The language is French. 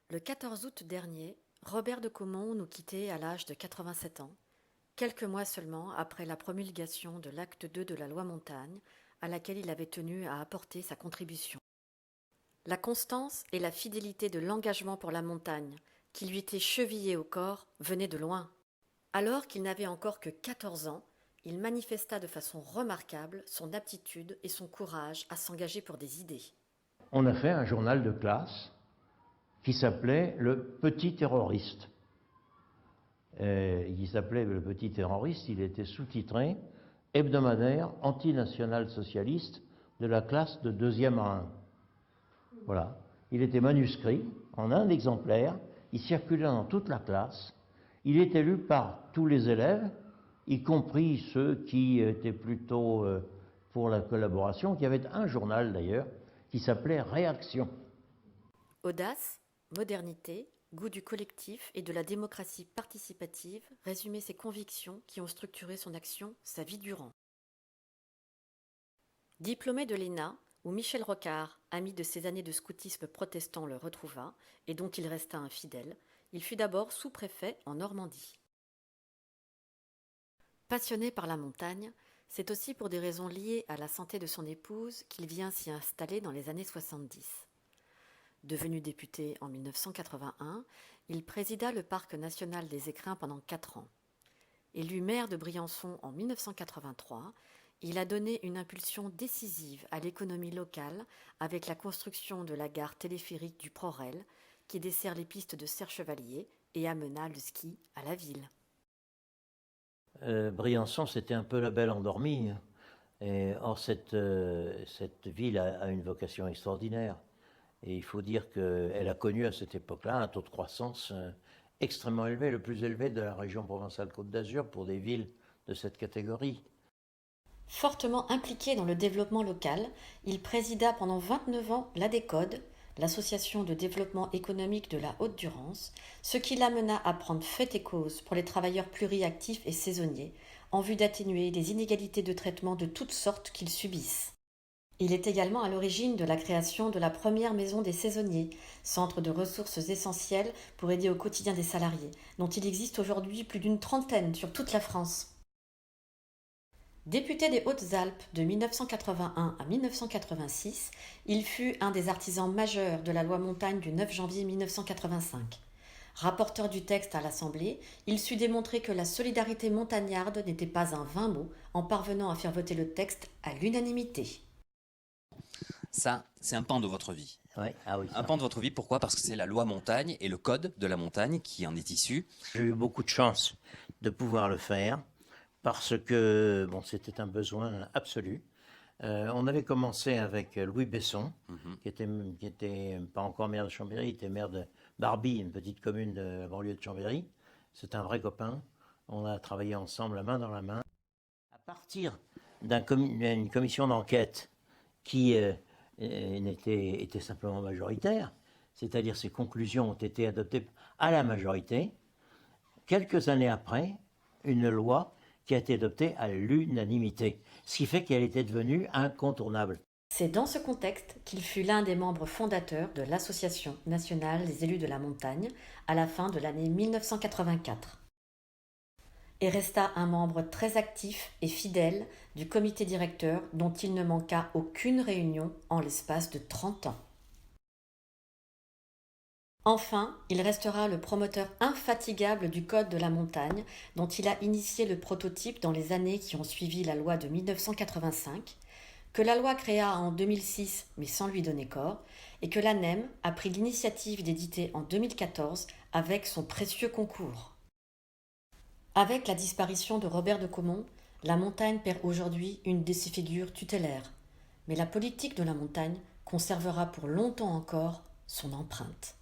Le 14 août dernier, Robert de Caumont nous quittait à l'âge de 87 ans, quelques mois seulement après la promulgation de l'acte 2 de la loi Montagne, à laquelle il avait tenu à apporter sa contribution. La constance et la fidélité de l'engagement pour la montagne, qui lui était chevillé au corps, venaient de loin. Alors qu'il n'avait encore que 14 ans, il manifesta de façon remarquable son aptitude et son courage à s'engager pour des idées. On a fait un journal de classe qui s'appelait Le Petit Terroriste. Il s'appelait Le Petit Terroriste, il était sous-titré Hebdomadaire antinational-socialiste de la classe de 2e à 1. Voilà. Il était manuscrit en un exemplaire, il circulait dans toute la classe, il était lu par tous les élèves, y compris ceux qui étaient plutôt pour la collaboration, qui avait un journal d'ailleurs, qui s'appelait Réaction. Audace, modernité, goût du collectif et de la démocratie participative résumaient ses convictions qui ont structuré son action sa vie durant. Diplômé de l'ENA, où Michel Rocard, ami de ses années de scoutisme protestant, le retrouva, et dont il resta un fidèle, il fut d'abord sous-préfet en Normandie. Passionné par la montagne, c'est aussi pour des raisons liées à la santé de son épouse qu'il vient s'y installer dans les années 70. Devenu député en 1981, il présida le parc national des Écrins pendant 4 ans. Élu maire de Briançon en 1983, il a donné une impulsion décisive à l'économie locale avec la construction de la gare téléphérique du Prorel, qui dessert les pistes de Serre-Chevalier et amena le ski à la ville. Briançon, c'était un peu la belle endormie. Or, cette ville a une vocation extraordinaire. Et il faut dire qu'elle a connu à cette époque-là un taux de croissance extrêmement élevé, le plus élevé de la région Provence-Alpes-Côte d'Azur pour des villes de cette catégorie. Fortement impliqué dans le développement local, il présida pendant 29 ans l'ADECODE, l'Association de développement économique de la Haute-Durance, ce qui l'amena à prendre fait et cause pour les travailleurs pluriactifs et saisonniers, en vue d'atténuer les inégalités de traitement de toutes sortes qu'ils subissent. Il est également à l'origine de la création de la première maison des saisonniers, centre de ressources essentielles pour aider au quotidien des salariés, dont il existe aujourd'hui plus d'une trentaine sur toute la France. Député des Hautes-Alpes de 1981 à 1986, il fut un des artisans majeurs de la loi Montagne du 9 janvier 1985. Rapporteur du texte à l'Assemblée, il sut démontrer que la solidarité montagnarde n'était pas un vain mot en parvenant à faire voter le texte à l'unanimité. Ça, c'est un pan de votre vie. Ouais. Ah oui, Un pan de votre vie, pourquoi? Parce que c'est la loi montagne et le code de la montagne qui en est issu. J'ai eu beaucoup de chance de pouvoir le faire parce que c'était un besoin absolu. On avait commencé avec Louis Besson, qui était pas encore maire de Chambéry, il était maire de Barbie, une petite commune de la banlieue de Chambéry. C'est un vrai copain. On a travaillé ensemble, la main dans la main. À partir d'une commission d'enquête qui était simplement majoritaire, c'est-à-dire ses conclusions ont été adoptées à la majorité, quelques années après, une loi qui a été adoptée à l'unanimité, ce qui fait qu'elle était devenue incontournable. C'est dans ce contexte qu'il fut l'un des membres fondateurs de l'Association nationale des élus de la montagne à la fin de l'année 1984. Et resta un membre très actif et fidèle du comité directeur dont il ne manqua aucune réunion en l'espace de 30 ans. Enfin, il restera le promoteur infatigable du Code de la montagne dont il a initié le prototype dans les années qui ont suivi la loi de 1985, que la loi créa en 2006 mais sans lui donner corps, et que l'ANEM a pris l'initiative d'éditer en 2014 avec son précieux concours. Avec la disparition de Robert de Caumont, la montagne perd aujourd'hui une de ses figures tutélaires, mais la politique de la montagne conservera pour longtemps encore son empreinte.